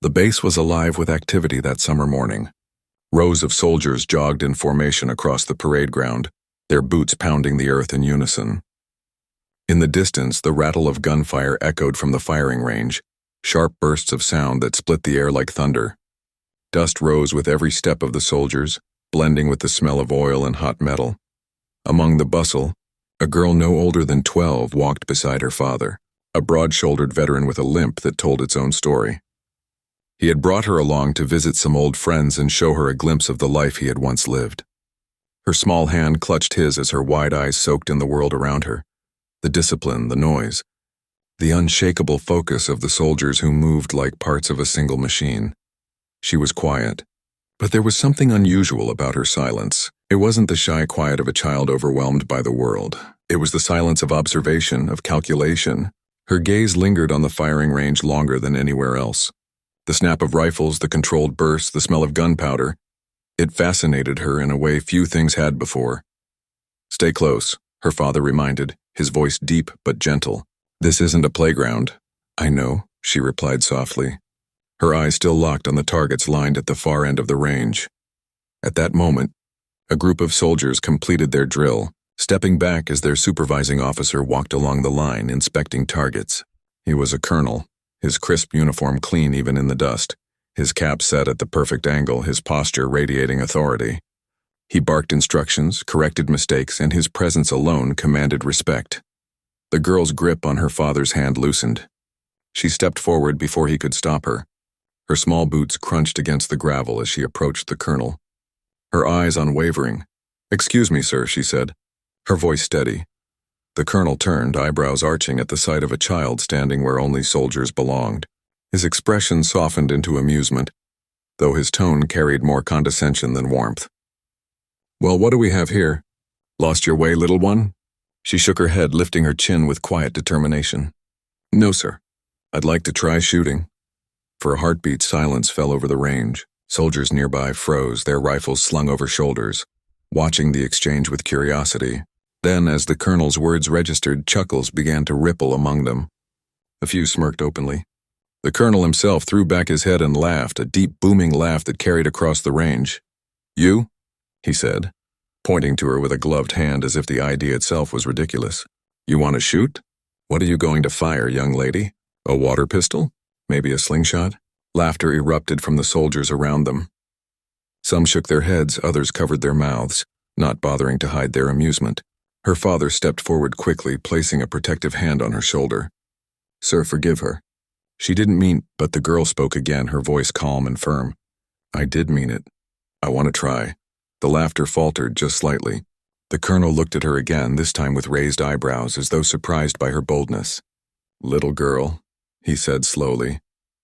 The base was alive with activity that summer morning. Rows of soldiers jogged in formation across the parade ground, their boots pounding the earth in unison. In the distance, the rattle of gunfire echoed from the firing range, sharp bursts of sound that split the air like thunder. Dust rose with every step of the soldiers, blending with the smell of oil and hot metal. Among the bustle, a girl no older than 12 walked beside her father, a broad-shouldered veteran with a limp that told its own story. He had brought her along to visit some old friends and show her a glimpse of the life he had once lived. Her small hand clutched his as her wide eyes soaked in the world around her. The discipline, the noise, the unshakable focus of the soldiers who moved like parts of a single machine. She was quiet, but there was something unusual about her silence. It wasn't the shy quiet of a child overwhelmed by the world. It was the silence of observation, of calculation. Her gaze lingered on the firing range longer than anywhere else. The snap of rifles, the controlled bursts, the smell of gunpowder. It fascinated her in a way few things had before. "Stay close," her father reminded, his voice deep but gentle. "This isn't a playground." "I know," she replied softly, her eyes still locked on the targets lined at the far end of the range. At that moment, a group of soldiers completed their drill, stepping back as their supervising officer walked along the line, inspecting targets. He was a colonel, his crisp uniform clean even in the dust, his cap set at the perfect angle, his posture radiating authority. He barked instructions, corrected mistakes, and his presence alone commanded respect. The girl's grip on her father's hand loosened. She stepped forward before he could stop her. Her small boots crunched against the gravel as she approached the colonel. Her eyes unwavering. "Excuse me, sir," she said, her voice steady. The colonel turned, eyebrows arching at the sight of a child standing where only soldiers belonged. His expression softened into amusement, though his tone carried more condescension than warmth. "Well, what do we have here? Lost your way, little one?" She shook her head, lifting her chin with quiet determination. "No, sir. I'd like to try shooting." For a heartbeat, silence fell over the range. Soldiers nearby froze, their rifles slung over shoulders, watching the exchange with curiosity. Then, as the colonel's words registered, chuckles began to ripple among them. A few smirked openly. The colonel himself threw back his head and laughed, a deep, booming laugh that carried across the range. "You?" he said, pointing to her with a gloved hand as if the idea itself was ridiculous. "You want to shoot? What are you going to fire, young lady? A water pistol? Maybe a slingshot?" Laughter erupted from the soldiers around them. Some shook their heads, others covered their mouths, not bothering to hide their amusement. Her father stepped forward quickly, placing a protective hand on her shoulder. "Sir, forgive her. She didn't mean—" But the girl spoke again, her voice calm and firm. "I did mean it. I want to try." The laughter faltered just slightly. The colonel looked at her again, this time with raised eyebrows, as though surprised by her boldness. "Little girl," he said slowly,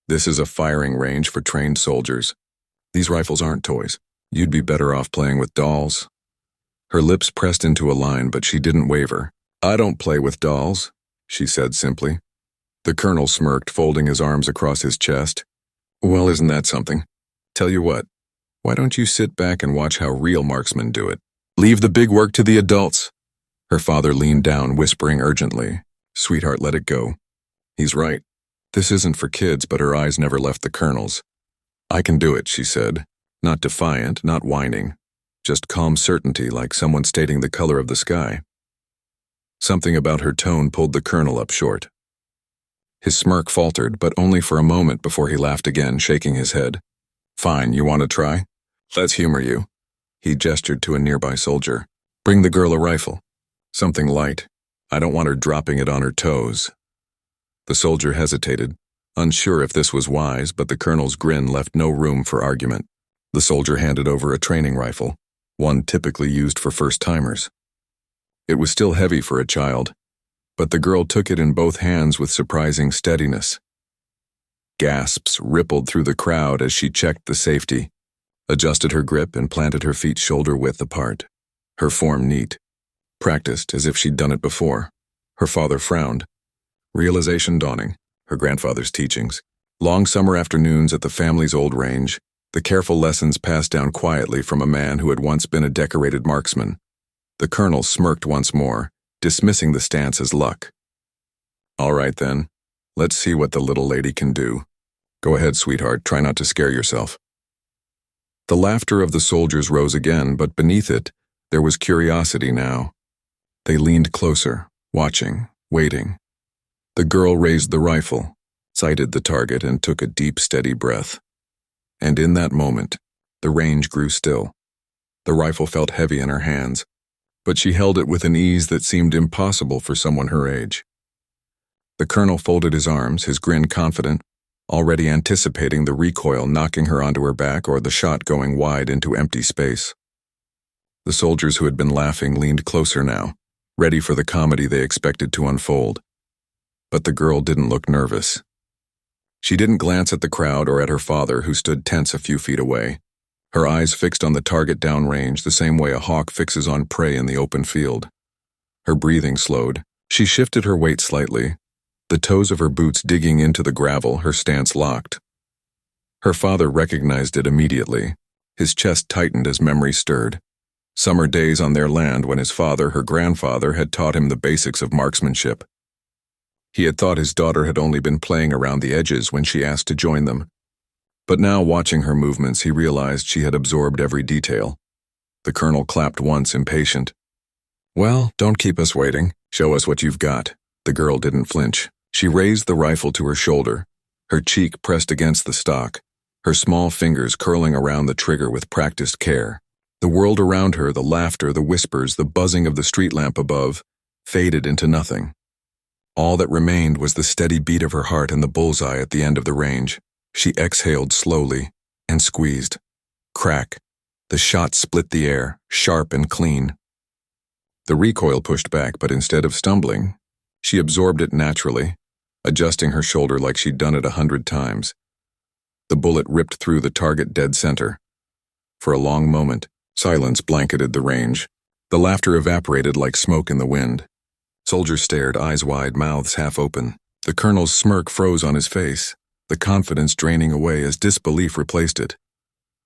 "this is a firing range for trained soldiers. These rifles aren't toys. You'd be better off playing with dolls." Her lips pressed into a line, but she didn't waver. "I don't play with dolls," she said simply. The colonel smirked, folding his arms across his chest. "Well, isn't that something? Tell you what, why don't you sit back and watch how real marksmen do it? Leave the big work to the adults." Her father leaned down, whispering urgently, "Sweetheart, let it go. He's right. This isn't for kids," but her eyes never left the colonel's. "I can do it," she said, not defiant, not whining, just calm certainty, like someone stating the color of the sky. Something about her tone pulled the colonel up short. His smirk faltered, but only for a moment before he laughed again, shaking his head. "Fine, you want to try? Let's humor you." He gestured to a nearby soldier. "Bring the girl a rifle. Something light. I don't want her dropping it on her toes." The soldier hesitated, unsure if this was wise, but the colonel's grin left no room for argument. The soldier handed over a training rifle, one typically used for first-timers. It was still heavy for a child, but the girl took it in both hands with surprising steadiness. Gasps rippled through the crowd as she checked the safety, adjusted her grip, and planted her feet shoulder-width apart, her form neat, practiced as if she'd done it before. Her father frowned, realization dawning, her grandfather's teachings. Long summer afternoons at the family's old range, the careful lessons passed down quietly from a man who had once been a decorated marksman. The colonel smirked once more, dismissing the stance as luck. "All right then, let's see what the little lady can do." Go ahead, sweetheart, try not to scare yourself. The laughter of the soldiers rose again, but beneath it, there was curiosity now. They leaned closer, watching, waiting. The girl raised the rifle, sighted the target, and took a deep, steady breath. And in that moment, the range grew still. The rifle felt heavy in her hands, but she held it with an ease that seemed impossible for someone her age. The colonel folded his arms, his grin confident, already anticipating the recoil knocking her onto her back or the shot going wide into empty space. The soldiers who had been laughing leaned closer now, ready for the comedy they expected to unfold. But the girl didn't look nervous. She didn't glance at the crowd or at her father, who stood tense a few feet away, her eyes fixed on the target downrange the same way a hawk fixes on prey in the open field. Her breathing slowed. She shifted her weight slightly, the toes of her boots digging into the gravel, her stance locked. Her father recognized it immediately. His chest tightened as memory stirred. Summer days on their land when his father, her grandfather, had taught him the basics of marksmanship. He had thought his daughter had only been playing around the edges when she asked to join them. But now, watching her movements, he realized she had absorbed every detail. The colonel clapped once, impatient. "Well, don't keep us waiting. Show us what you've got." The girl didn't flinch. She raised the rifle to her shoulder, her cheek pressed against the stock, her small fingers curling around the trigger with practiced care. The world around her, the laughter, the whispers, the buzzing of the street lamp above, faded into nothing. All that remained was the steady beat of her heart and the bullseye at the end of the range. She exhaled slowly and squeezed. Crack. The shot split the air, sharp and clean. The recoil pushed back, but instead of stumbling, she absorbed it naturally, adjusting her shoulder like she'd done it 100 times. The bullet ripped through the target dead center. For a long moment, silence blanketed the range. The laughter evaporated like smoke in the wind. Soldiers stared, eyes wide, mouths half open. The colonel's smirk froze on his face, the confidence draining away as disbelief replaced it.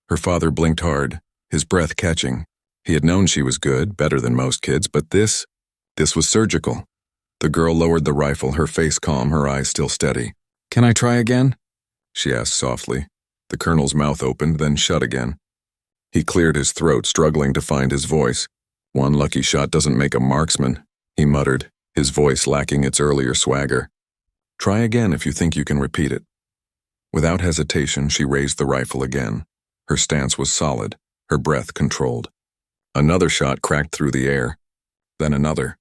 Her father blinked hard, his breath catching. He had known she was good, better than most kids, but this was surgical. The girl lowered the rifle, her face calm, her eyes still steady. "Can I try again?" she asked softly. The colonel's mouth opened, then shut again. He cleared his throat, struggling to find his voice. "One lucky shot doesn't make a marksman," he muttered, his voice lacking its earlier swagger. "Try again if you think you can repeat it." Without hesitation, she raised the rifle again. Her stance was solid, her breath controlled. Another shot cracked through the air. Then another.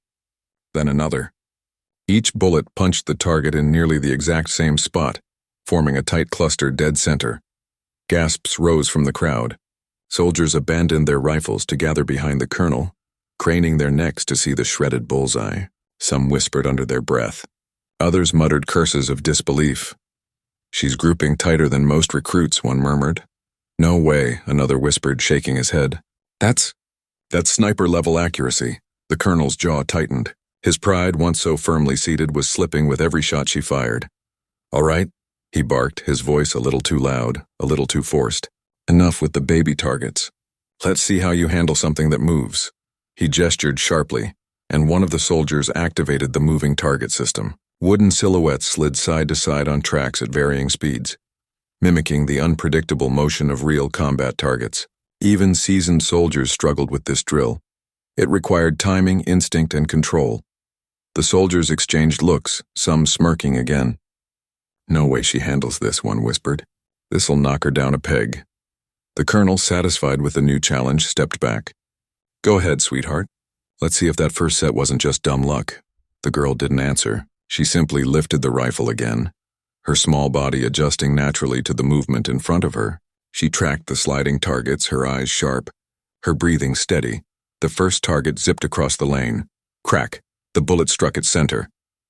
Then another. Each bullet punched the target in nearly the exact same spot, forming a tight cluster dead center. Gasps rose from the crowd. Soldiers abandoned their rifles to gather behind the colonel, craning their necks to see the shredded bullseye. Some whispered under their breath. Others muttered curses of disbelief. "She's grouping tighter than most recruits," one murmured. "No way," another whispered, shaking his head. That's sniper-level accuracy." The colonel's jaw tightened. His pride, once so firmly seated, was slipping with every shot she fired. "All right," he barked, his voice a little too loud, a little too forced. "Enough with the baby targets. Let's see how you handle something that moves." He gestured sharply, and one of the soldiers activated the moving target system. Wooden silhouettes slid side to side on tracks at varying speeds, mimicking the unpredictable motion of real combat targets. Even seasoned soldiers struggled with this drill. It required timing, instinct, and control. The soldiers exchanged looks, some smirking again. "No way she handles this," one whispered. "This'll knock her down a peg." The colonel, satisfied with the new challenge, stepped back. "Go ahead, sweetheart. Let's see if that first set wasn't just dumb luck." The girl didn't answer. She simply lifted the rifle again, her small body adjusting naturally to the movement in front of her. She tracked the sliding targets, her eyes sharp, her breathing steady. The first target zipped across the lane. Crack. The bullet struck its center.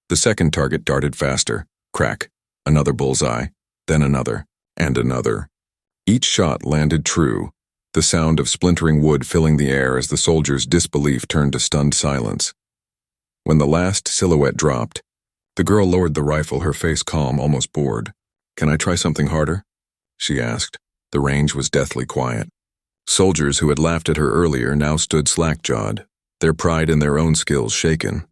The second target darted faster. Crack. Another bullseye. Then another. And another. Each shot landed true, the sound of splintering wood filling the air as the soldiers' disbelief turned to stunned silence. When the last silhouette dropped, the girl lowered the rifle, her face calm, almost bored. "Can I try something harder?" she asked. The range was deathly quiet. Soldiers who had laughed at her earlier now stood slack-jawed, their pride in their own skills shaken.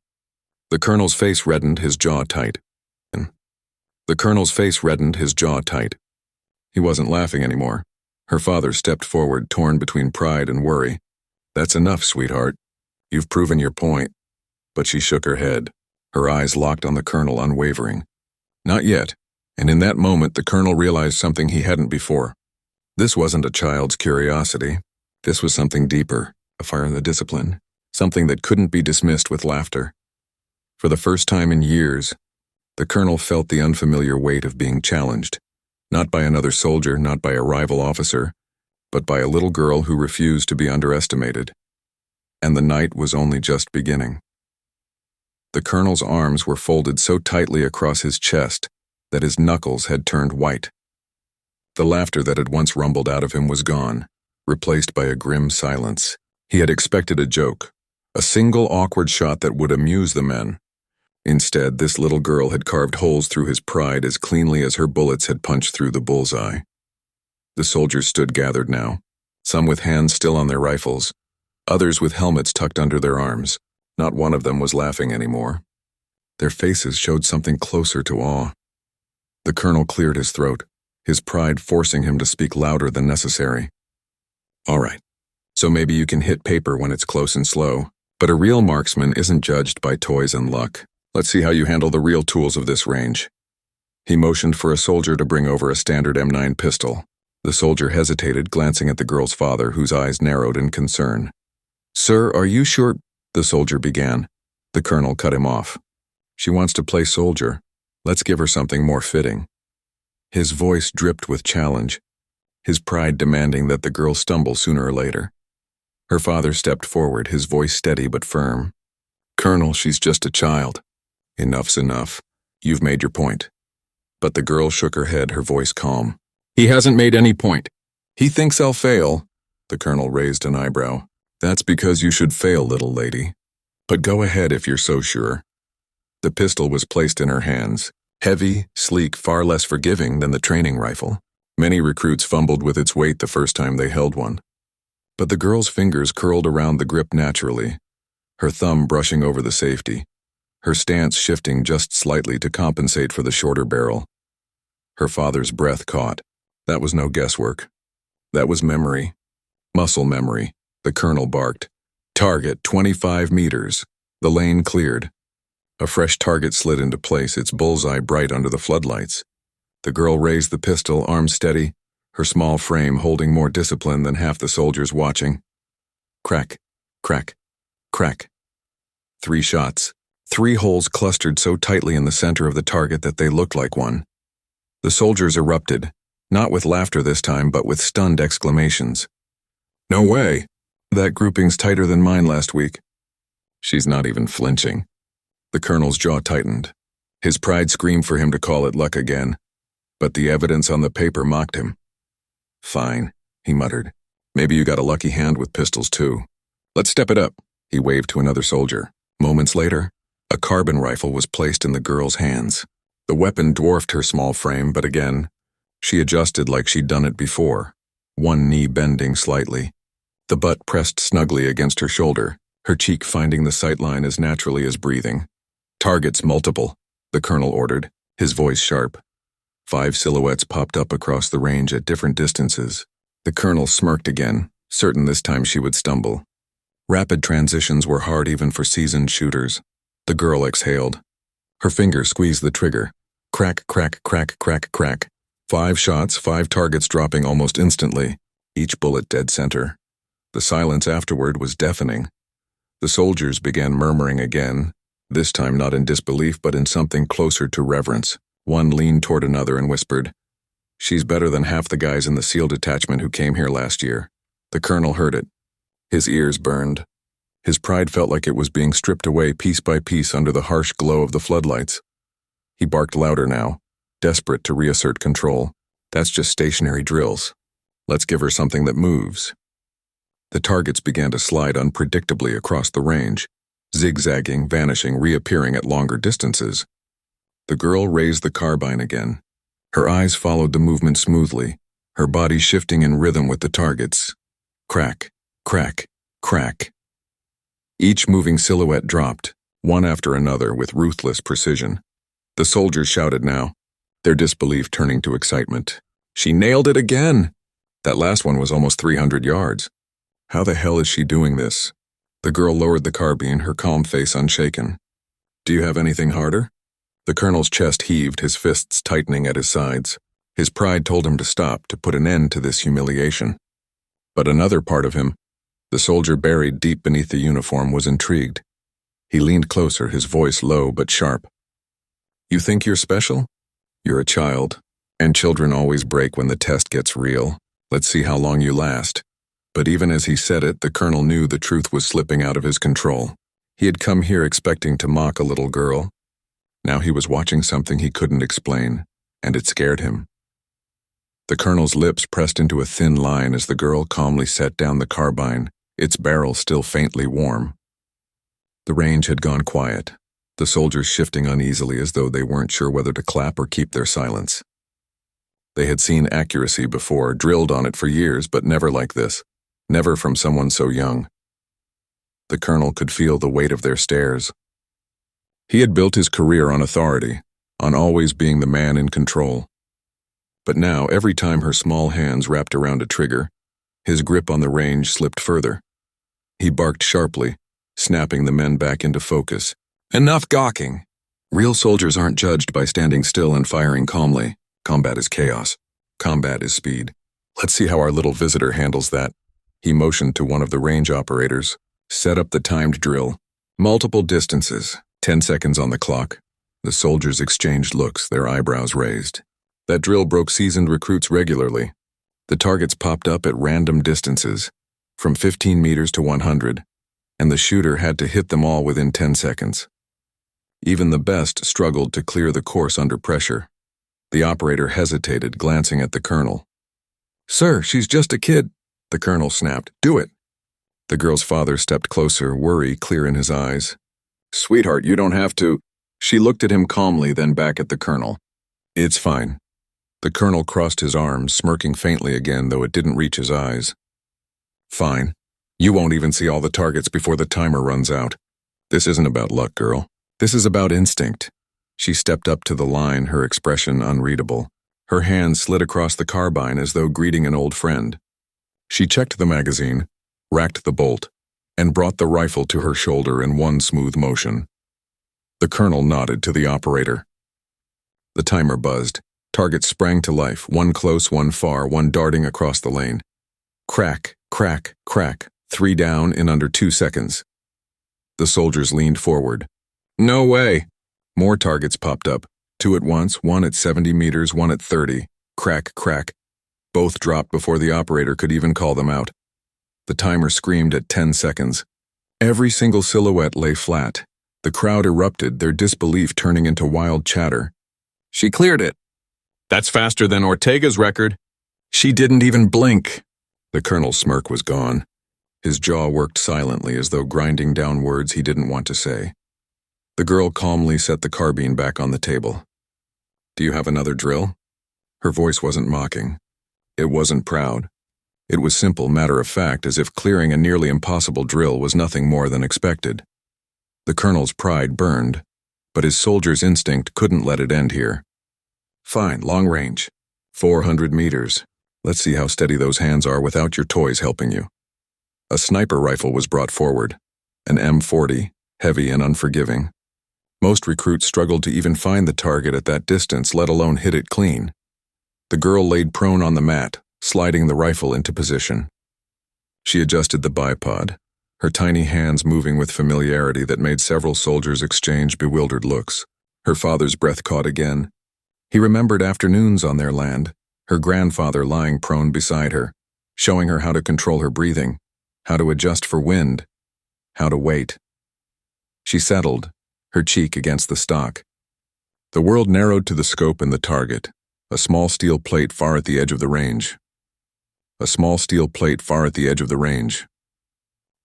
The colonel's face reddened, his jaw tight. The colonel's face reddened, his jaw tight. He wasn't laughing anymore. Her father stepped forward, torn between pride and worry. "That's enough, sweetheart. You've proven your point." But she shook her head, her eyes locked on the colonel, unwavering. Not yet, and in that moment the colonel realized something he hadn't before. This wasn't a child's curiosity. This was something deeper, a fire in the discipline, something that couldn't be dismissed with laughter. For the first time in years, the colonel felt the unfamiliar weight of being challenged, not by another soldier, not by a rival officer, but by a little girl who refused to be underestimated. And the night was only just beginning. The colonel's arms were folded so tightly across his chest that his knuckles had turned white. The laughter that had once rumbled out of him was gone, replaced by a grim silence. He had expected a joke, a single awkward shot that would amuse the men. Instead, this little girl had carved holes through his pride as cleanly as her bullets had punched through the bullseye. The soldiers stood gathered now, some with hands still on their rifles, others with helmets tucked under their arms. Not one of them was laughing anymore. Their faces showed something closer to awe. The colonel cleared his throat, his pride forcing him to speak louder than necessary. "All right, so maybe you can hit paper when it's close and slow, but a real marksman isn't judged by toys and luck. Let's see how you handle the real tools of this range." He motioned for a soldier to bring over a standard M9 pistol. The soldier hesitated, glancing at the girl's father, whose eyes narrowed in concern. "Sir, are you sure?" the soldier began. The colonel cut him off. "She wants to play soldier. Let's give her something more fitting." His voice dripped with challenge, his pride demanding that the girl stumble sooner or later. Her father stepped forward, his voice steady but firm. "Colonel, she's just a child. Enough's enough. You've made your point." But the girl shook her head, her voice calm. "He hasn't made any point. He thinks I'll fail." The colonel raised an eyebrow. "That's because you should fail, little lady. But go ahead if you're so sure." The pistol was placed in her hands. Heavy, sleek, far less forgiving than the training rifle. Many recruits fumbled with its weight the first time they held one. But the girl's fingers curled around the grip naturally, her thumb brushing over the safety, her stance shifting just slightly to compensate for the shorter barrel. Her father's breath caught. That was no guesswork. That was memory. Muscle memory. The colonel barked. "Target 25 meters. The lane cleared." A fresh target slid into place, its bullseye bright under the floodlights. The girl raised the pistol, arms steady, her small frame holding more discipline than half the soldiers watching. Crack, crack, crack. 3 shots. 3 holes clustered so tightly in the center of the target that they looked like one. The soldiers erupted, not with laughter this time, but with stunned exclamations. "No way! That grouping's tighter than mine last week." "She's not even flinching." The colonel's jaw tightened. His pride screamed for him to call it luck again, but the evidence on the paper mocked him. "Fine," he muttered. "Maybe you got a lucky hand with pistols too. Let's step it up." He waved to another soldier. Moments later, a carbine rifle was placed in the girl's hands. The weapon dwarfed her small frame, but again, she adjusted like she'd done it before, one knee bending slightly. The butt pressed snugly against her shoulder, her cheek finding the sightline as naturally as breathing. "Targets multiple," the colonel ordered, his voice sharp. 5 silhouettes popped up across the range at different distances. The colonel smirked again, certain this time she would stumble. Rapid transitions were hard even for seasoned shooters. The girl exhaled. Her finger squeezed the trigger. Crack, crack, crack, crack, crack. 5 shots, 5 targets dropping almost instantly, each bullet dead center. The silence afterward was deafening. The soldiers began murmuring again, this time not in disbelief but in something closer to reverence. One leaned toward another and whispered, "She's better than half the guys in the SEAL detachment who came here last year." The colonel heard it. His ears burned. His pride felt like it was being stripped away piece by piece under the harsh glow of the floodlights. He barked louder now, desperate to reassert control. "That's just stationary drills. Let's give her something that moves." The targets began to slide unpredictably across the range, zigzagging, vanishing, reappearing at longer distances. The girl raised the carbine again. Her eyes followed the movement smoothly, her body shifting in rhythm with the targets. Crack, crack, crack. Each moving silhouette dropped, one after another with ruthless precision. The soldiers shouted now. their disbelief turning to excitement. She nailed it again! That last one was almost 300 yards. How the hell is she doing this? The girl lowered the carbine, her calm face unshaken. Do you have anything harder? The colonel's chest heaved, his fists tightening at his sides. His pride told him to stop, to put an end to this humiliation. But another part of him, the soldier buried deep beneath the uniform, was intrigued. He leaned closer, his voice low but sharp. You think you're special? You're a child, and children always break when the test gets real. Let's see how long you last. But even as he said it, the colonel knew the truth was slipping out of his control. He had come here expecting to mock a little girl. Now he was watching something he couldn't explain, and it scared him. The colonel's lips pressed into a thin line as the girl calmly set down the carbine, its barrel still faintly warm. The range had gone quiet, the soldiers shifting uneasily as though they weren't sure whether to clap or keep their silence. They had seen accuracy before, drilled on it for years, but never like this, never from someone so young. The colonel could feel the weight of their stares. He had built his career on authority, on always being the man in control. But now, every time her small hands wrapped around a trigger, his grip on the range slipped further. He barked sharply, snapping the men back into focus. Enough gawking! Real soldiers aren't judged by standing still and firing calmly. Combat is chaos. Combat is speed. Let's see how our little visitor handles that. He motioned to one of the range operators. Set up the timed drill. Multiple distances. 10 seconds on the clock. The soldiers exchanged looks, their eyebrows raised. That drill broke seasoned recruits regularly. The targets popped up at random distances, from 15 meters to 100, and the shooter had to hit them all within 10 seconds. Even the best struggled to clear the course under pressure. The operator hesitated, glancing at the colonel. Sir, she's just a kid, the colonel snapped. Do it. The girl's father stepped closer, worry clear in his eyes. Sweetheart, you don't have to. She looked at him calmly, then back at the colonel. It's fine. The colonel crossed his arms, smirking faintly again, though it didn't reach his eyes. Fine. You won't even see all the targets before the timer runs out. This isn't about luck, girl. This is about instinct. She stepped up to the line, her expression unreadable. Her hand slid across the carbine as though greeting an old friend. She checked the magazine, racked the bolt, and brought the rifle to her shoulder in one smooth motion. The colonel nodded to the operator. The timer buzzed. Targets sprang to life, one close, one far, one darting across the lane. Crack, crack, crack, 3 down in under 2 seconds. The soldiers leaned forward. No way! More targets popped up, 2 at once, one at 70 meters, one at 30. Crack, crack. Both dropped before the operator could even call them out. The timer screamed at 10 seconds. Every single silhouette lay flat. The crowd erupted, their disbelief turning into wild chatter. She cleared it. That's faster than Ortega's record. She didn't even blink. The colonel's smirk was gone. His jaw worked silently as though grinding down words he didn't want to say. The girl calmly set the carbine back on the table. Do you have another drill? Her voice wasn't mocking. It wasn't proud. It was simple, matter of fact, as if clearing a nearly impossible drill was nothing more than expected. The colonel's pride burned, but his soldier's instinct couldn't let it end here. Fine, long range. 400 meters. Let's see how steady those hands are without your toys helping you. A sniper rifle was brought forward, an M40, heavy and unforgiving. Most recruits struggled to even find the target at that distance, let alone hit it clean. The girl laid prone on the mat, sliding the rifle into position. She adjusted the bipod, her tiny hands moving with familiarity that made several soldiers exchange bewildered looks. Her father's breath caught again. He remembered afternoons on their land, her grandfather lying prone beside her, showing her how to control her breathing, how to adjust for wind, how to wait. She settled, her cheek against the stock. The world narrowed to the scope and the target, a small steel plate far at the edge of the range. A small steel plate far at the edge of the range.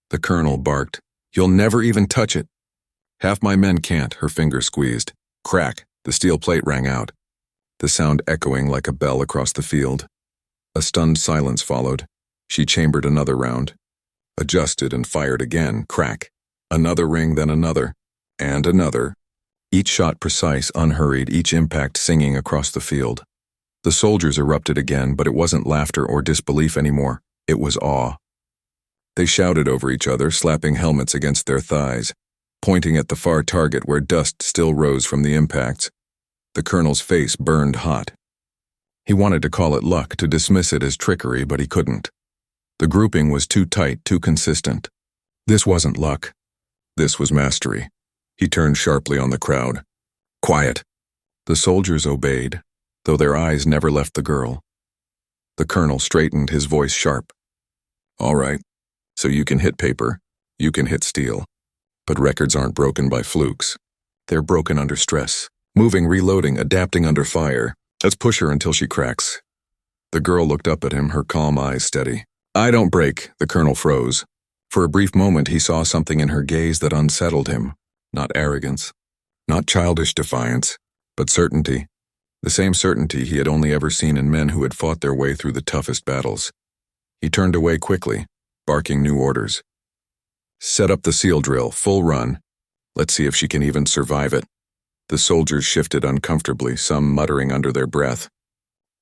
The colonel barked, "You'll never even touch it." Half my men can't, her finger squeezed. Crack, the steel plate rang out, the sound echoing like a bell across the field. A stunned silence followed. She chambered another round, adjusted and fired again. Crack. Another ring, then another, and another. Each shot precise, unhurried, each impact singing across the field. The soldiers erupted again, but it wasn't laughter or disbelief anymore. It was awe. They shouted over each other, slapping helmets against their thighs, pointing at the far target where dust still rose from the impacts. The colonel's face burned hot. He wanted to call it luck, to dismiss it as trickery, but he couldn't. The grouping was too tight, too consistent. This wasn't luck. This was mastery. He turned sharply on the crowd. Quiet. The soldiers obeyed, though their eyes never left the girl. The colonel straightened, his voice sharp. All right, so you can hit paper, you can hit steel. But records aren't broken by flukes. They're broken under stress. Moving, reloading, adapting under fire. Let's push her until she cracks. The girl looked up at him, her calm eyes steady. I don't break, the colonel froze. For a brief moment he saw something in her gaze that unsettled him. Not arrogance, not childish defiance, but certainty. The same certainty he had only ever seen in men who had fought their way through the toughest battles. He turned away quickly, barking new orders. Set up the seal drill, full run. Let's see if she can even survive it. The soldiers shifted uncomfortably, some muttering under their breath.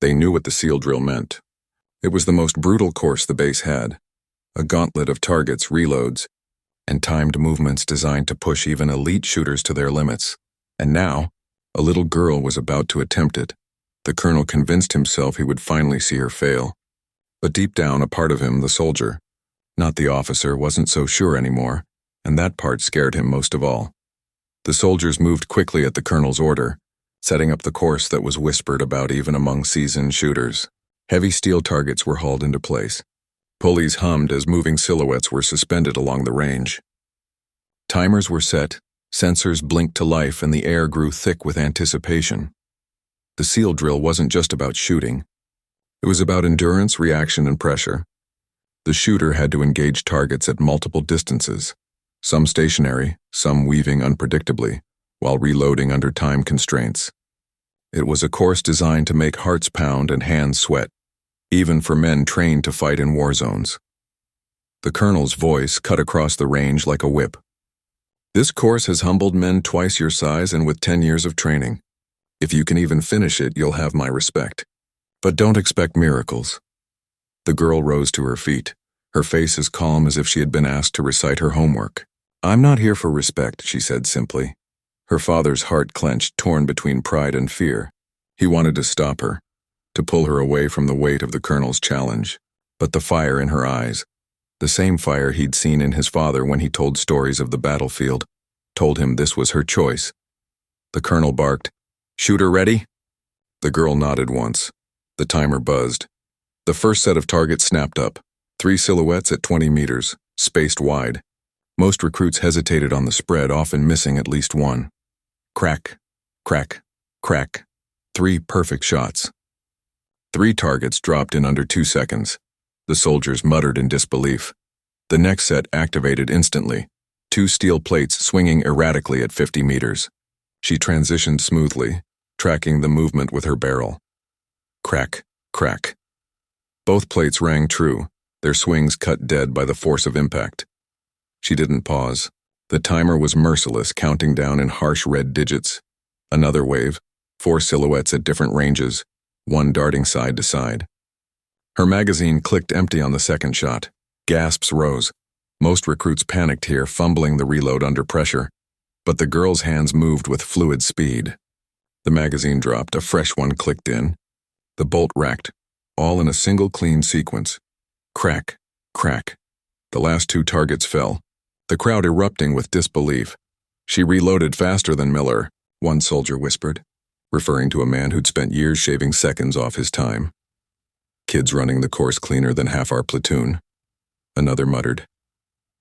They knew what the seal drill meant. It was the most brutal course the base had. A gauntlet of targets, reloads, and timed movements designed to push even elite shooters to their limits. And now, a little girl was about to attempt it. The colonel convinced himself he would finally see her fail. But deep down, a part of him, the soldier, not the officer, wasn't so sure anymore, and that part scared him most of all. The soldiers moved quickly at the colonel's order, setting up the course that was whispered about even among seasoned shooters. Heavy steel targets were hauled into place. Pulleys hummed as moving silhouettes were suspended along the range. Timers were set, sensors blinked to life, and the air grew thick with anticipation. The seal drill wasn't just about shooting. It was about endurance, reaction, and pressure. The shooter had to engage targets at multiple distances, some stationary, some weaving unpredictably, while reloading under time constraints. It was a course designed to make hearts pound and hands sweat, even for men trained to fight in war zones. The colonel's voice cut across the range like a whip. This course has humbled men twice your size and with 10 years of training. If you can even finish it, you'll have my respect. But don't expect miracles. The girl rose to her feet, her face as calm as if she had been asked to recite her homework. I'm not here for respect, she said simply. Her father's heart clenched, torn between pride and fear. He wanted to stop her, to pull her away from the weight of the colonel's challenge. But the fire in her eyes, the same fire he'd seen in his father when he told stories of the battlefield, told him this was her choice. The colonel barked, "Shooter ready?" The girl nodded once. The timer buzzed. The first set of targets snapped up, 3 silhouettes at 20 meters, spaced wide. Most recruits hesitated on the spread, often missing at least one. Crack, crack, crack. 3 perfect shots. 3 targets dropped in under 2 seconds. The soldiers muttered in disbelief. The next set activated instantly, 2 steel plates swinging erratically at 50 meters. She transitioned smoothly, tracking the movement with her barrel. Crack, crack. Both plates rang true, their swings cut dead by the force of impact. She didn't pause. The timer was merciless, counting down in harsh red digits. Another wave, 4 silhouettes at different ranges, one darting side to side. Her magazine clicked empty on the second shot. Gasps rose. Most recruits panicked here, fumbling the reload under pressure. But the girl's hands moved with fluid speed. The magazine dropped, a fresh one clicked in. The bolt racked, all in a single clean sequence. Crack, crack. The last 2 targets fell, the crowd erupting with disbelief. She reloaded faster than Miller, one soldier whispered, referring to a man who'd spent years shaving seconds off his time. Kids running the course cleaner than half our platoon. Another muttered.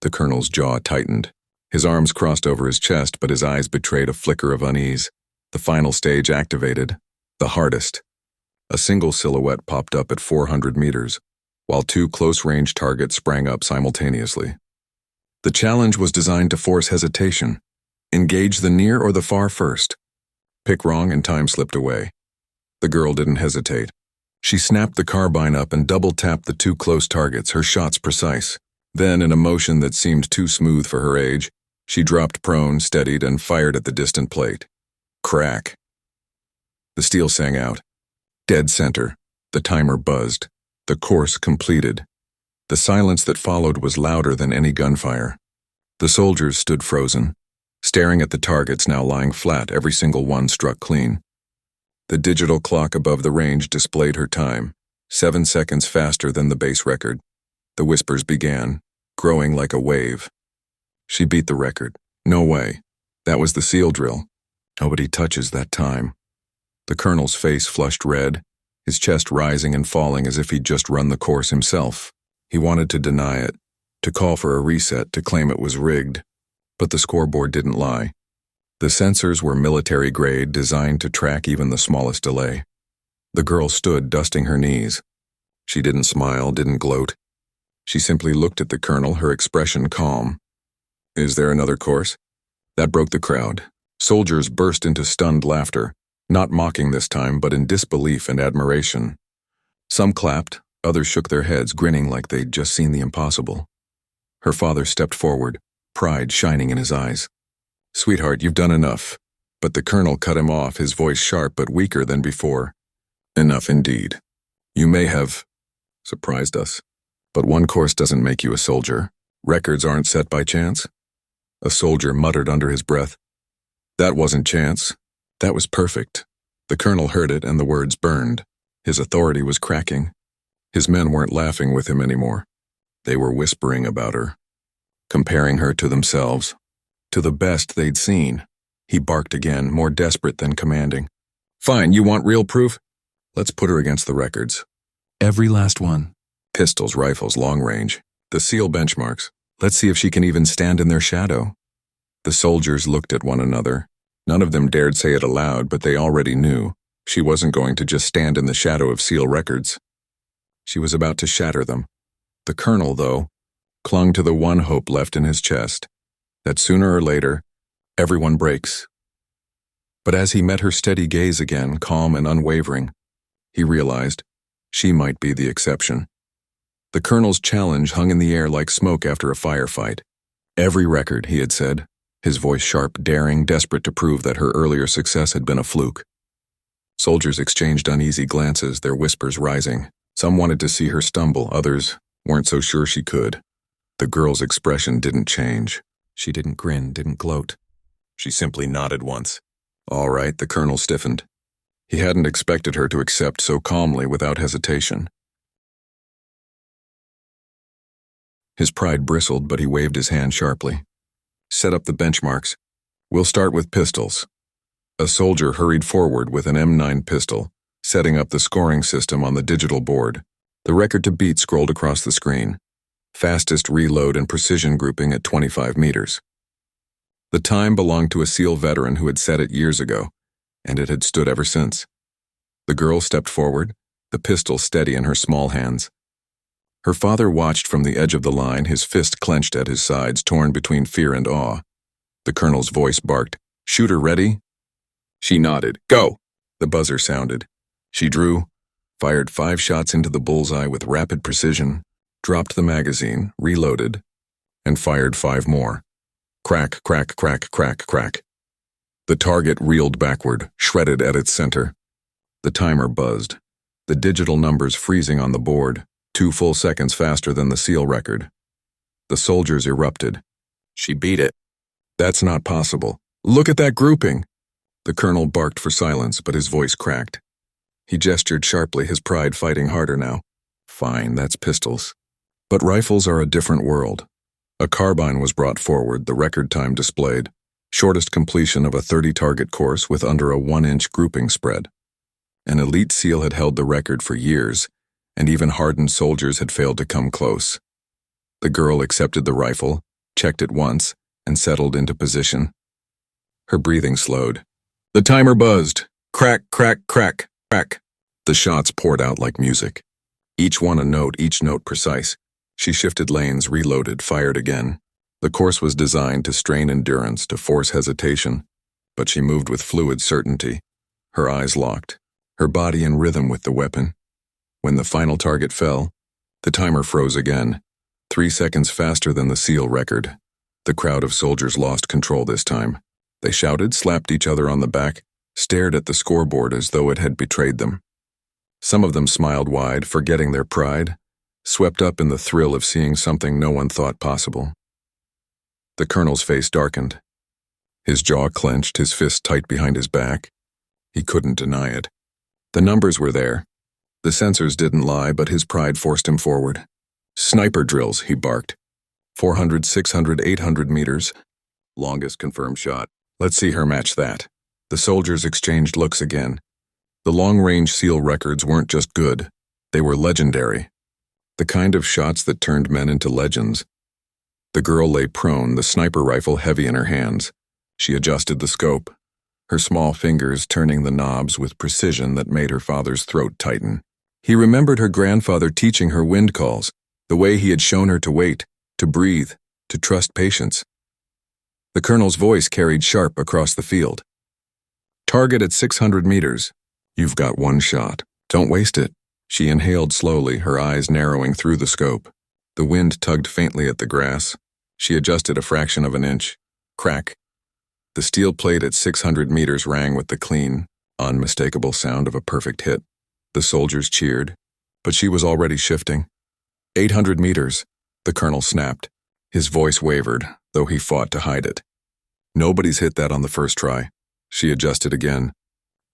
The colonel's jaw tightened. His arms crossed over his chest, but his eyes betrayed a flicker of unease. The final stage activated, the hardest. A single silhouette popped up at 400 meters, while 2 close-range targets sprang up simultaneously. The challenge was designed to force hesitation. Engage the near or the far first. Pick wrong and time slipped away. The girl didn't hesitate. She snapped the carbine up and double-tapped the 2 close targets, her shots precise. Then, in a motion that seemed too smooth for her age, she dropped prone, steadied, and fired at the distant plate. Crack. The steel sang out. Dead center. The timer buzzed. The course completed. The silence that followed was louder than any gunfire. The soldiers stood frozen, staring at the targets now lying flat, every single one struck clean. The digital clock above the range displayed her time, 7 seconds faster than the base record. The whispers began, growing like a wave. She beat the record. No way. That was the SEAL drill. Nobody touches that time. The colonel's face flushed red, his chest rising and falling as if he'd just run the course himself. He wanted to deny it, to call for a reset, to claim it was rigged. But the scoreboard didn't lie. The sensors were military-grade, designed to track even the smallest delay. The girl stood, dusting her knees. She didn't smile, didn't gloat. She simply looked at the colonel, her expression calm. Is there another course? That broke the crowd. Soldiers burst into stunned laughter, not mocking this time, but in disbelief and admiration. Some clapped, others shook their heads, grinning like they'd just seen the impossible. Her father stepped forward, pride shining in his eyes. Sweetheart, you've done enough. But the colonel cut him off, his voice sharp but weaker than before. Enough indeed. You may have surprised us, but one course doesn't make you a soldier. Records aren't set by chance. A soldier muttered under his breath. That wasn't chance. That was perfect. The colonel heard it and the words burned. His authority was cracking. His men weren't laughing with him anymore. They were whispering about her, comparing her to themselves, to the best they'd seen. He barked again, more desperate than commanding. Fine, you want real proof? Let's put her against the records. Every last one. Pistols, rifles, long range. The SEAL benchmarks. Let's see if she can even stand in their shadow. The soldiers looked at one another. None of them dared say it aloud, but they already knew. She wasn't going to just stand in the shadow of SEAL records. She was about to shatter them. The colonel, though, clung to the one hope left in his chest, that sooner or later, everyone breaks. But as he met her steady gaze again, calm and unwavering, he realized she might be the exception. The colonel's challenge hung in the air like smoke after a firefight. Every record, he had said, his voice sharp, daring, desperate to prove that her earlier success had been a fluke. Soldiers exchanged uneasy glances, their whispers rising. Some wanted to see her stumble, others weren't so sure she could. The girl's expression didn't change. She didn't grin, didn't gloat. She simply nodded once. All right, the colonel stiffened. He hadn't expected her to accept so calmly without hesitation. His pride bristled, but he waved his hand sharply. Set up the benchmarks. We'll start with pistols. A soldier hurried forward with an M9 pistol, setting up the scoring system on the digital board. The record to beat scrolled across the screen. Fastest reload and precision grouping at 25 meters. The time belonged to a SEAL veteran who had set it years ago, and it had stood ever since. The girl stepped forward, the pistol steady in her small hands. Her father watched from the edge of the line, his fist clenched at his sides, torn between fear and awe. The colonel's voice barked, "Shooter ready?" She nodded. "Go!" The buzzer sounded. She drew, fired 5 shots into the bullseye with rapid precision, dropped the magazine, reloaded, and fired 5 more. Crack, crack, crack, crack, crack. The target reeled backward, shredded at its center. The timer buzzed, the digital numbers freezing on the board, 2 full seconds faster than the SEAL record. The soldiers erupted. She beat it. That's not possible. Look at that grouping. The colonel barked for silence, but his voice cracked. He gestured sharply, his pride fighting harder now. Fine, that's pistols. But rifles are a different world. A carbine was brought forward, the record time displayed. Shortest completion of a 30-target course with under a 1-inch grouping spread. An elite SEAL had held the record for years, and even hardened soldiers had failed to come close. The girl accepted the rifle, checked it once, and settled into position. Her breathing slowed. The timer buzzed. Crack, crack, crack, crack. The shots poured out like music. Each one a note, each note precise. She shifted lanes, reloaded, fired again. The course was designed to strain endurance, to force hesitation, but she moved with fluid certainty, her eyes locked, her body in rhythm with the weapon. When the final target fell, the timer froze again, 3 seconds faster than the SEAL record. The crowd of soldiers lost control this time. They shouted, slapped each other on the back, stared at the scoreboard as though it had betrayed them. Some of them smiled wide, forgetting their pride, swept up in the thrill of seeing something no one thought possible. The colonel's face darkened. His jaw clenched, his fist tight behind his back. He couldn't deny it. The numbers were there. The sensors didn't lie, but his pride forced him forward. Sniper drills, he barked. 400, 600, 800 meters. Longest confirmed shot. Let's see her match that. The soldiers exchanged looks again. The long-range SEAL records weren't just good. They were legendary. The kind of shots that turned men into legends. The girl lay prone, the sniper rifle heavy in her hands. She adjusted the scope, her small fingers turning the knobs with precision that made her father's throat tighten. He remembered her grandfather teaching her wind calls, the way he had shown her to wait, to breathe, to trust patience. The colonel's voice carried sharp across the field. Target at 600 meters. You've got one shot. Don't waste it. She inhaled slowly, her eyes narrowing through the scope. The wind tugged faintly at the grass. She adjusted a fraction of an inch. Crack. The steel plate at 600 meters rang with the clean, unmistakable sound of a perfect hit. The soldiers cheered, but she was already shifting. 800 meters, the colonel snapped. His voice wavered, though he fought to hide it. Nobody's hit that on the first try. She adjusted again.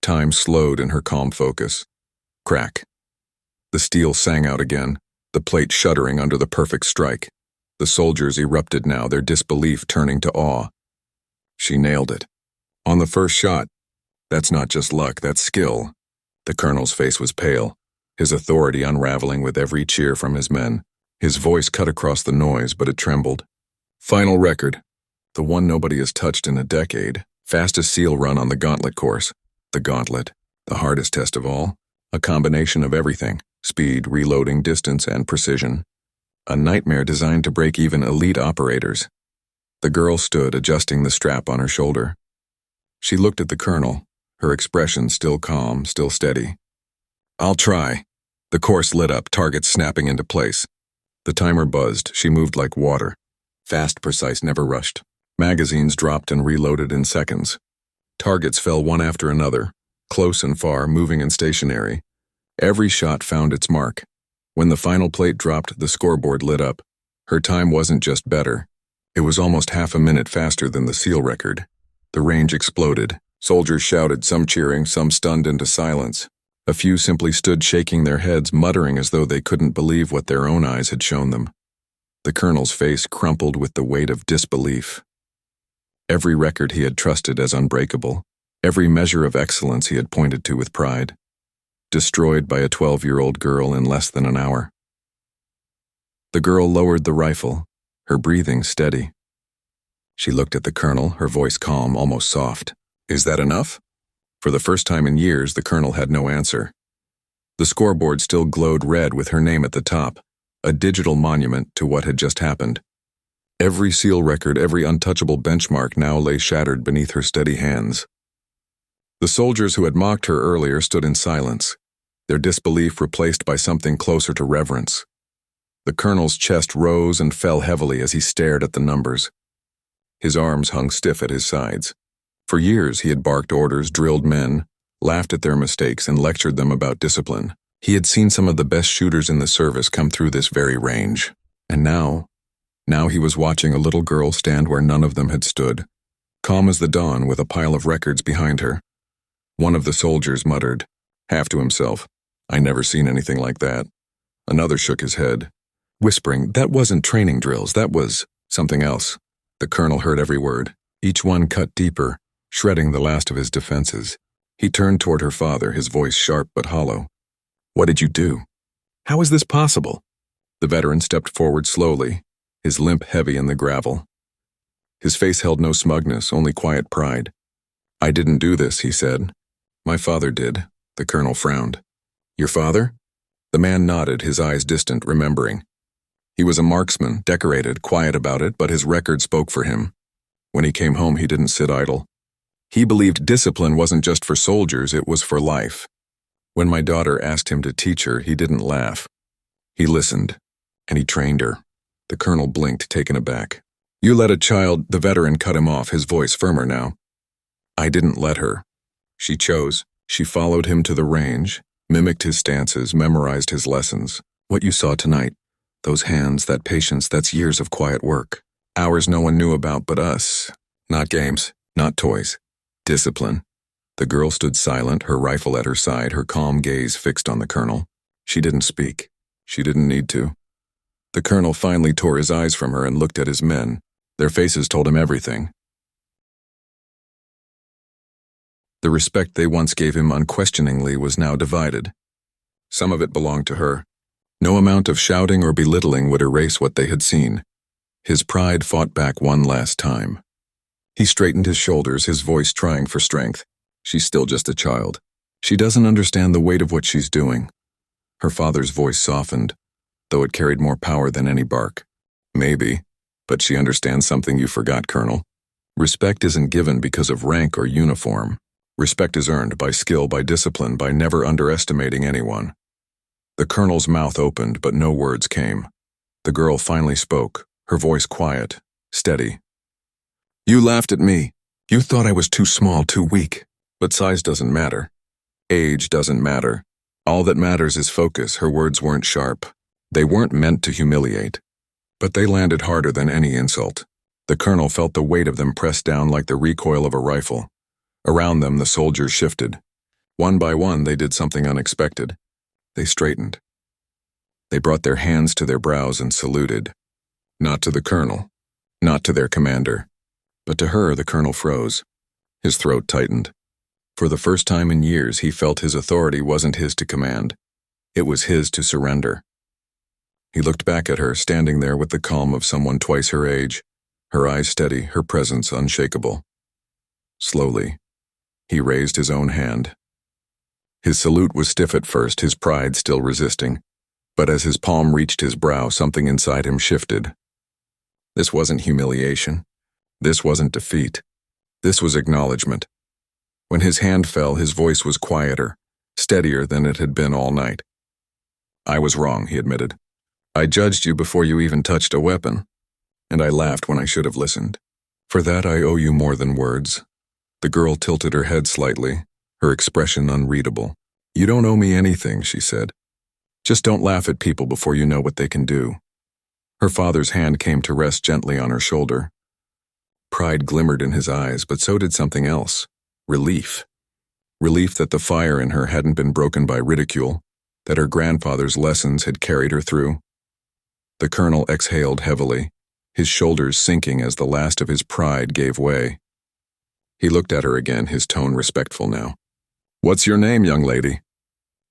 Time slowed in her calm focus. Crack. The steel sang out again, the plate shuddering under the perfect strike. The soldiers erupted now, their disbelief turning to awe. She nailed it. On the first shot. That's not just luck, that's skill. The colonel's face was pale, his authority unraveling with every cheer from his men. His voice cut across the noise, but it trembled. Final record. The one nobody has touched in a decade. Fastest SEAL run on the gauntlet course. The gauntlet. The hardest test of all. A combination of everything. Speed, reloading, distance, and precision. A nightmare designed to break even elite operators. The girl stood, adjusting the strap on her shoulder. She looked at the colonel, her expression still calm, still steady. I'll try. The course lit up, targets snapping into place. The timer buzzed, she moved like water. Fast, precise, never rushed. Magazines dropped and reloaded in seconds. Targets fell one after another, close and far, moving and stationary. Every shot found its mark. When the final plate dropped, the scoreboard lit up. Her time wasn't just better. It was almost half a minute faster than the SEAL record. The range exploded. Soldiers shouted, some cheering, some stunned into silence. A few simply stood shaking their heads, muttering as though they couldn't believe what their own eyes had shown them. The colonel's face crumpled with the weight of disbelief. Every record he had trusted as unbreakable, every measure of excellence he had pointed to with pride, destroyed by a 12-year-old girl in less than an hour. The girl lowered the rifle, her breathing steady. She looked at the colonel, her voice calm, almost soft. Is that enough? For the first time in years, the colonel had no answer. The scoreboard still glowed red with her name at the top, a digital monument to what had just happened. Every SEAL record, every untouchable benchmark now lay shattered beneath her steady hands. The soldiers who had mocked her earlier stood in silence, their disbelief replaced by something closer to reverence. The colonel's chest rose and fell heavily as he stared at the numbers. His arms hung stiff at his sides. For years he had barked orders, drilled men, laughed at their mistakes, and lectured them about discipline. He had seen some of the best shooters in the service come through this very range. And now he was watching a little girl stand where none of them had stood, calm as the dawn with a pile of records behind her. One of the soldiers muttered, half to himself, I never seen anything like that. Another shook his head, whispering, that wasn't training drills, that was something else. The colonel heard every word, each one cut deeper, shredding the last of his defenses. He turned toward her father, his voice sharp but hollow. What did you do? How is this possible? The veteran stepped forward slowly, his limp heavy in the gravel. His face held no smugness, only quiet pride. I didn't do this, he said. My father did. The colonel frowned. Your father? The man nodded, his eyes distant, remembering. He was a marksman, decorated, quiet about it, but his record spoke for him. When he came home, he didn't sit idle. He believed discipline wasn't just for soldiers, it was for life. When my daughter asked him to teach her, he didn't laugh. He listened, and he trained her. The colonel blinked, taken aback. You let a child, the veteran cut him off, his voice firmer now. I didn't let her. She chose. She followed him to the range, mimicked his stances, memorized his lessons. What you saw tonight, those hands, that patience, that's years of quiet work. Hours no one knew about but us. Not games, not toys. Discipline. The girl stood silent, her rifle at her side, her calm gaze fixed on the colonel. She didn't speak. She didn't need to. The colonel finally tore his eyes from her and looked at his men. Their faces told him everything. The respect they once gave him unquestioningly was now divided. Some of it belonged to her. No amount of shouting or belittling would erase what they had seen. His pride fought back one last time. He straightened his shoulders, his voice trying for strength. She's still just a child. She doesn't understand the weight of what she's doing. Her father's voice softened, though it carried more power than any bark. Maybe, but she understands something you forgot, Colonel. Respect isn't given because of rank or uniform. Respect is earned by skill, by discipline, by never underestimating anyone. The colonel's mouth opened, but no words came. The girl finally spoke, her voice quiet, steady. You laughed at me. You thought I was too small, too weak. But size doesn't matter. Age doesn't matter. All that matters is focus. Her words weren't sharp. They weren't meant to humiliate. But they landed harder than any insult. The colonel felt the weight of them press down like the recoil of a rifle. Around them, the soldiers shifted. One by one, they did something unexpected. They straightened. They brought their hands to their brows and saluted. Not to the colonel, not to their commander, but to her. The colonel froze. His throat tightened. For the first time in years, he felt his authority wasn't his to command. It was his to surrender. He looked back at her, standing there with the calm of someone twice her age, her eyes steady, her presence unshakable. Slowly, he raised his own hand. His salute was stiff at first, his pride still resisting, but as his palm reached his brow, something inside him shifted. This wasn't humiliation. This wasn't defeat. This was acknowledgement. When his hand fell, his voice was quieter, steadier than it had been all night. I was wrong, he admitted. I judged you before you even touched a weapon, and I laughed when I should have listened. For that I owe you more than words. The girl tilted her head slightly, her expression unreadable. You don't owe me anything, she said. Just don't laugh at people before you know what they can do. Her father's hand came to rest gently on her shoulder. Pride glimmered in his eyes, but so did something else. Relief. Relief that the fire in her hadn't been broken by ridicule, that her grandfather's lessons had carried her through. The colonel exhaled heavily, his shoulders sinking as the last of his pride gave way. He looked at her again, his tone respectful now. What's your name, young lady?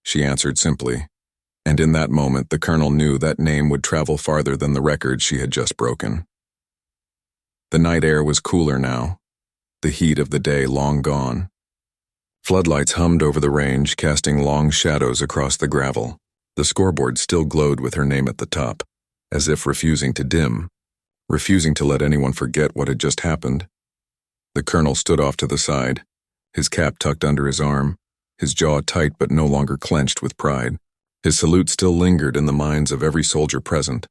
She answered simply, and in that moment the colonel knew that name would travel farther than the record she had just broken. The night air was cooler now, the heat of the day long gone. Floodlights hummed over the range, casting long shadows across the gravel. The scoreboard still glowed with her name at the top, as if refusing to dim, refusing to let anyone forget what had just happened. The colonel stood off to the side, his cap tucked under his arm, his jaw tight but no longer clenched with pride. His salute still lingered in the minds of every soldier present.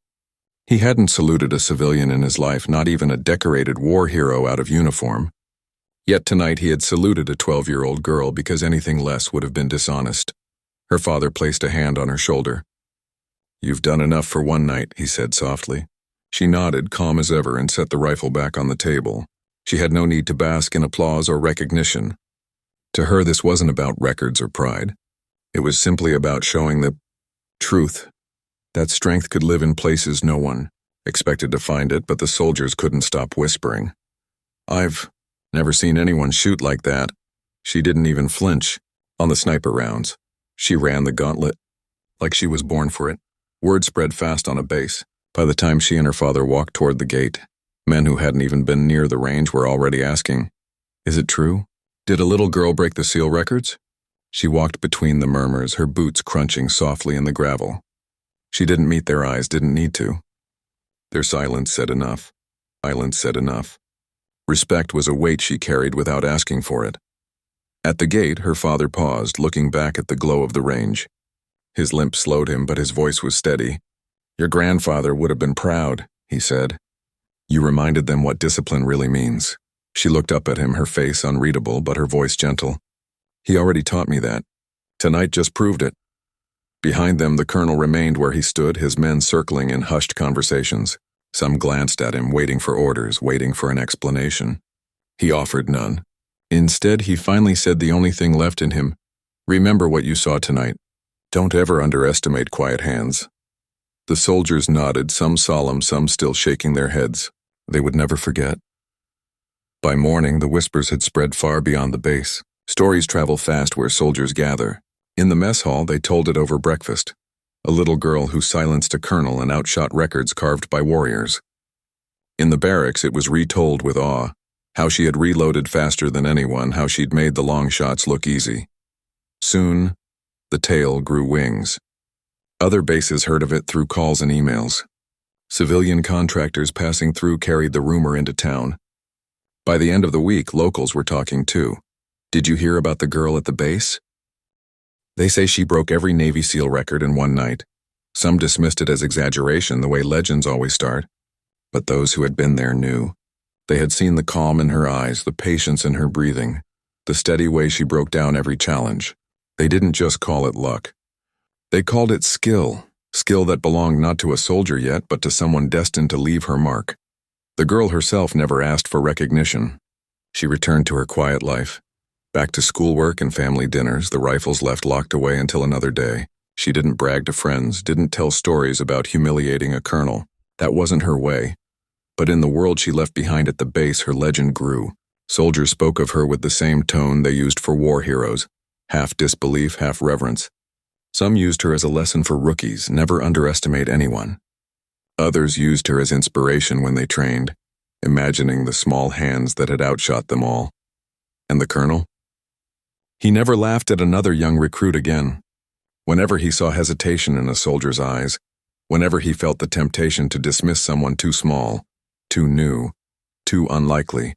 He hadn't saluted a civilian in his life, not even a decorated war hero out of uniform. Yet tonight he had saluted a 12-year-old girl because anything less would have been dishonest. Her father placed a hand on her shoulder. You've done enough for one night, he said softly. She nodded, calm as ever, and set the rifle back on the table. She had no need to bask in applause or recognition. To her, this wasn't about records or pride. It was simply about showing the truth, that strength could live in places no one expected to find it, but the soldiers couldn't stop whispering. I've never seen anyone shoot like that. She didn't even flinch. On the sniper rounds, she ran the gauntlet, like she was born for it. Word spread fast on a base. By the time she and her father walked toward the gate, men who hadn't even been near the range were already asking, is it true? Did a little girl break the SEAL records? She walked between the murmurs, her boots crunching softly in the gravel. She didn't meet their eyes, didn't need to. Their silence said enough. Silence said enough. Respect was a weight she carried without asking for it. At the gate, her father paused, looking back at the glow of the range. His limp slowed him, but his voice was steady. Your grandfather would have been proud, he said. You reminded them what discipline really means. She looked up at him, her face unreadable, but her voice gentle. He already taught me that. Tonight just proved it. Behind them, the colonel remained where he stood, his men circling in hushed conversations. Some glanced at him, waiting for orders, waiting for an explanation. He offered none. Instead, he finally said the only thing left in him, "Remember what you saw tonight. Don't ever underestimate quiet hands." The soldiers nodded, some solemn, some still shaking their heads. They would never forget. By morning, the whispers had spread far beyond the base. Stories travel fast where soldiers gather. In the mess hall, they told it over breakfast. A little girl who silenced a colonel and outshot records carved by warriors. In the barracks, it was retold with awe. How she had reloaded faster than anyone, how she'd made the long shots look easy. Soon, the tale grew wings. Other bases heard of it through calls and emails. Civilian contractors passing through carried the rumor into town. By the end of the week, locals were talking too. "Did you hear about the girl at the base? They say she broke every Navy SEAL record in one night." Some dismissed it as exaggeration, the way legends always start. But those who had been there knew. They had seen the calm in her eyes, the patience in her breathing, the steady way she broke down every challenge. They didn't just call it luck. They called it skill, skill that belonged not to a soldier yet, but to someone destined to leave her mark. The girl herself never asked for recognition. She returned to her quiet life. Back to schoolwork and family dinners, the rifles left locked away until another day. She didn't brag to friends, didn't tell stories about humiliating a colonel. That wasn't her way. But in the world she left behind at the base, her legend grew. Soldiers spoke of her with the same tone they used for war heroes, half disbelief, half reverence. Some used her as a lesson for rookies, never underestimate anyone. Others used her as inspiration when they trained, imagining the small hands that had outshot them all. And the colonel? He never laughed at another young recruit again. Whenever he saw hesitation in a soldier's eyes, whenever he felt the temptation to dismiss someone too small, too new, too unlikely,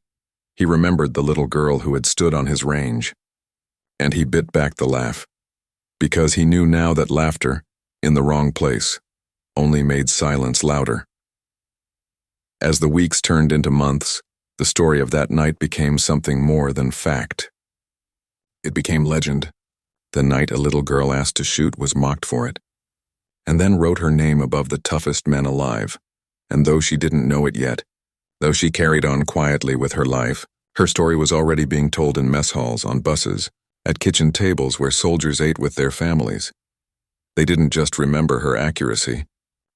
he remembered the little girl who had stood on his range. And he bit back the laugh, because he knew now that laughter, in the wrong place, only made silence louder. As the weeks turned into months, the story of that night became something more than fact. It became legend. The night a little girl asked to shoot was mocked for it, and then wrote her name above the toughest men alive. And though she didn't know it yet, though she carried on quietly with her life, her story was already being told in mess halls, on buses, at kitchen tables where soldiers ate with their families. They didn't just remember her accuracy.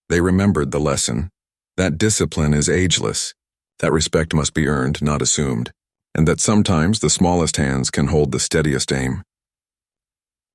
They remembered the lesson. That discipline is ageless, that respect must be earned, not assumed, and that sometimes the smallest hands can hold the steadiest aim.